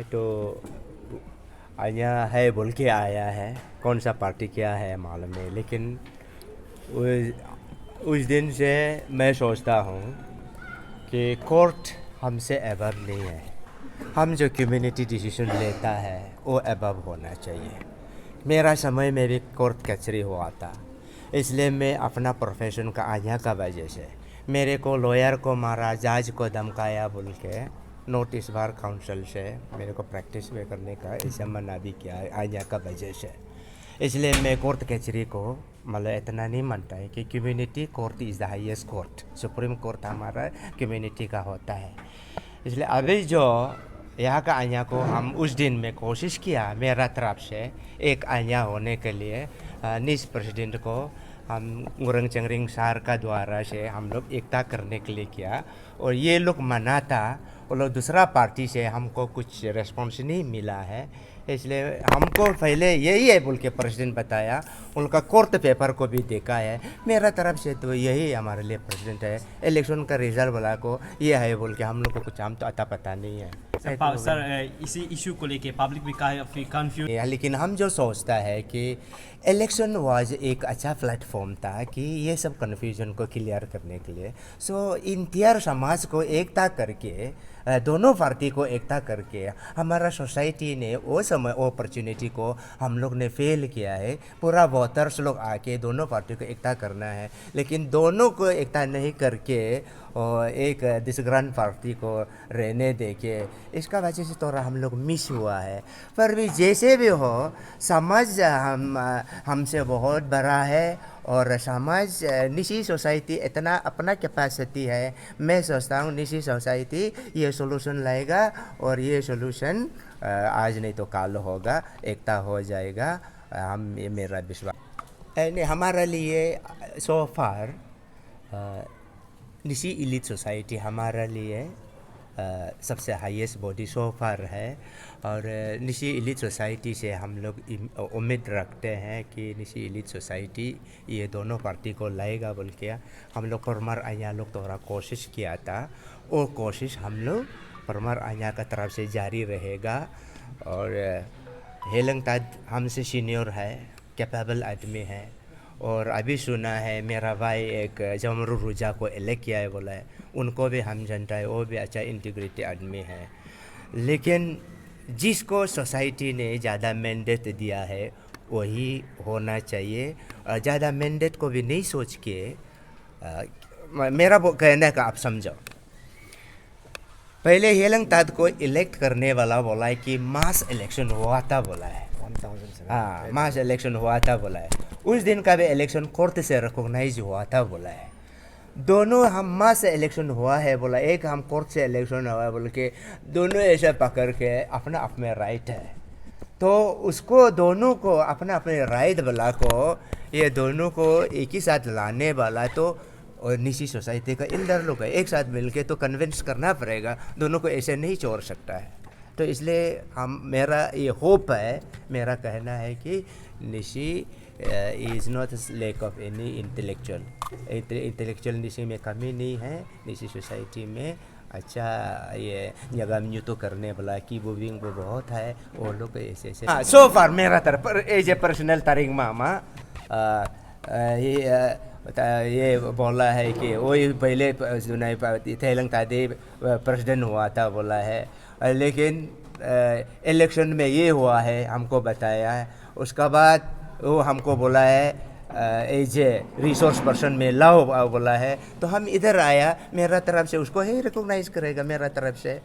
तो आया है बोल के आया है। कौन सा पार्टी क्या है मालूम नहीं, लेकिन उस दिन से मैं सोचता हूँ कि कोर्ट हमसे अबव नहीं है। हम जो कम्युनिटी डिसीजन लेता है वो अबव होना चाहिए। मेरा समय में भी कोर्ट कचहरी हुआ था, इसलिए मैं अपना प्रोफेशन का आया का वजह से मेरे को लॉयर को मारा, जज को धमकाया बोल के नोटिस बार काउंसिल से मेरे को प्रैक्टिस में करने का ऐसा मना भी किया आया का वजह से। इसलिए मैं कोर्ट कचहरी को मतलब इतना नहीं मानता है कि community court is the highest court. Supreme court हमारा कम्युनिटी का होता है। इसलिए अभी जो यहाँ का आया को हम उस दिन में कोशिश किया मेरा तरफ से एक आया होने के लिए नीस प्रेसिडेंट को हम गुरंग चंगरिंग सार का द्वारा से हम लोग एकता करने के लिए किया, और ये लोग मना था। वो लोग दूसरा पार्टी से हमको कुछ रेस्पॉन्स नहीं मिला है, इसलिए हमको पहले यही है बोल के प्रेसिडेंट बताया। उनका कोर्ट पेपर को भी देखा है। मेरा तरफ से तो यही हमारे लिए प्रेसिडेंट है। इलेक्शन का रिजल्ट वाला को ये है बोल के हम लोग को कुछ हम तो अता पता नहीं है। सर इसी इशू को लेके पब्लिक भी काफ़ी कंफ्यूज। लेकिन हम जो सोचता है कि इलेक्शन वाज एक अच्छा प्लेटफॉर्म था कि ये सब कन्फ्यूजन को क्लियर करने के लिए। सो इंटियर समाज को एकता करके, दोनों पार्टी को एकता करके हमारा सोसाइटी ने वो समय वो अपॉर्चुनिटी को हम लोग ने फेल किया है। पूरा वोटर्स लोग आके दोनों पार्टी को एकता करना है, लेकिन दोनों को एकता नहीं करके और एक डिसग्रांड पार्टी को रहने दे के, इसका वजह से थोड़ा हम लोग मिस हुआ है। पर भी जैसे भी हो, समाज हमसे बहुत बड़ा है और समाज निशी सोसाइटी इतना अपना कैपेसिटी है। मैं सोचता हूँ निशी सोसाइटी ये सोल्यूशन लाएगा और ये सोल्यूशन आज नहीं तो कल होगा, एकता हो जाएगा। हम ये मेरा विश्वास हमारे लिए सो फार निशी इलीट सोसाइटी हमारे लिए सबसे हाईएस्ट बॉडी सो फार है। और निशी इलीट सोसाइटी से हम लोग उम्मीद रखते हैं कि निशी इलीट सोसाइटी ये दोनों पार्टी को लाएगा बोल के हम लोग परमार आया लोग थोड़ा कोशिश किया था। वो कोशिश हम लोग परमार आया का तरफ से जारी रहेगा। और हेलंग ताद हमसे सीनियर है, कैपेबल आदमी है। और अभी सुना है मेरा भाई एक जमरू रुजा को इलेक्ट किया है बोला है, उनको भी हम जानता है, वो भी अच्छा इंटीग्रिटी आदमी है। लेकिन जिसको सोसाइटी ने ज़्यादा मैंडेट दिया है वही होना चाहिए। और ज़्यादा मैंडेट को भी नहीं सोच के मेरा कहने का आप समझो। पहले हेलंग ताद को इलेक्ट करने वाला बोला है कि मास इलेक्शन हुआ था बोला है। हाँ, मास इलेक्शन हुआ था बोला है। उस दिन का भी इलेक्शन कोर्ट से रिकॉग्नाइज हुआ था बोला है। दोनों हम मास इलेक्शन हुआ है बोला, एक हम कोर्ट से इलेक्शन हुआ है बोल के दोनों ऐसे पकड़ के अपना अपने राइट है। तो उसको दोनों को अपना अपने राइट वाला को ये दोनों को एक ही साथ लाने वाला तो और निशी सोसाइटी का इल्डर लोग है, एक साथ मिलके तो कन्विंस करना पड़ेगा। दोनों को ऐसे नहीं छोड़ सकता है। तो इसलिए हम मेरा ये होप है, मेरा कहना है कि Nishi is not lack of any intellectual Nishi में कमी नहीं है। निशी सोसाइटी में अच्छा ये जगह न्यू तो करने वाला की मूविंग वो बहुत है। वो लोग ऐसे ऐसे हाँ सो फार मेरा तरफ एज ए पर्सनल तारिक मामा ये बोला है कि वही पहले थैलंग तादे प्रेसिडेंट हुआ था बोला है, लेकिन इलेक्शन में ये हुआ है हमको बताया है। उसका बाद वो हमको बोला है एज ए रिसोर्स पर्सन में लाओ बोला है, तो हम इधर आया। मेरा तरफ से उसको ही रिकॉग्नाइज करेगा मेरा तरफ से।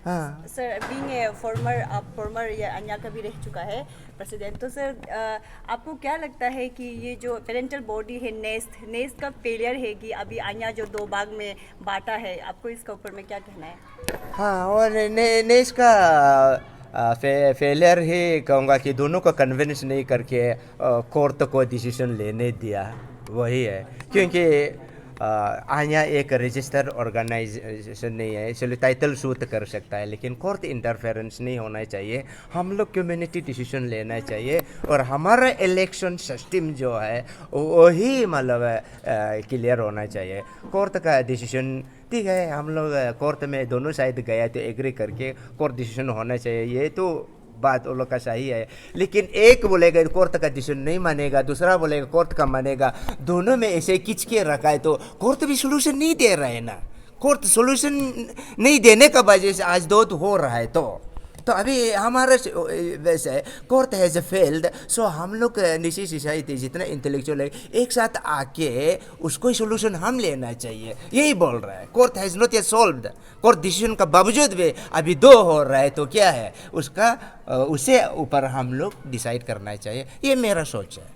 हाँ सर, बीइंग ए फॉर्मर या अन्य का भी रह चुका है प्रेसिडेंट, तो सर आपको क्या लगता है कि ये जो पेरेंटल बॉडी है नेस्ट का फेलियर है कि अभी अन्य जो दो भाग में बांटा है, आपको इसका ऊपर में क्या कहना है? हाँ, और नेस्ट का फेलियर ही कहूँगा कि दोनों को कन्विंस नहीं करके कोर्ट को डिसीजन लेने दिया, वही है। क्योंकि आया एक रजिस्टर्ड ऑर्गेनाइजेशन नहीं है, इसलिए टाइटल सूट कर सकता है, लेकिन कोर्ट इंटरफेरेंस नहीं होना चाहिए। हम लोग कम्युनिटी डिसीजन लेना चाहिए और हमारा इलेक्शन सिस्टम जो है वही मतलब क्लियर होना चाहिए। कोर्ट का डिसीजन ठीक है, हम लोग कोर्ट में दोनों साइड गया तो एग्री करके कोर्ट डिसीजन होना चाहिए, ये तो बात उन लोग का सही है। लेकिन एक बोलेगा कोर्ट का डिसीजन नहीं मानेगा, दूसरा बोलेगा कोर्ट का मानेगा, दोनों में ऐसे किच के रखा है तो कोर्ट भी सोल्यूशन नहीं दे रहा है ना। कोर्ट सोल्यूशन नहीं देने का वजह से आज दो हो रहा है। तो अभी हमारा वैसे कोर्ट हैज़ फेल्ड, सो हम लोग निजी सोसाइटी जितना इंटेलेक्चुअल है एक साथ आके उसको सोल्यूशन हम लेना चाहिए, यही बोल रहा है। Court has not yet solved, court decision का बावजूद भी अभी दो हो रहा है, तो क्या है उसका, उसे ऊपर हम लोग डिसाइड करना चाहिए, ये मेरा सोच है।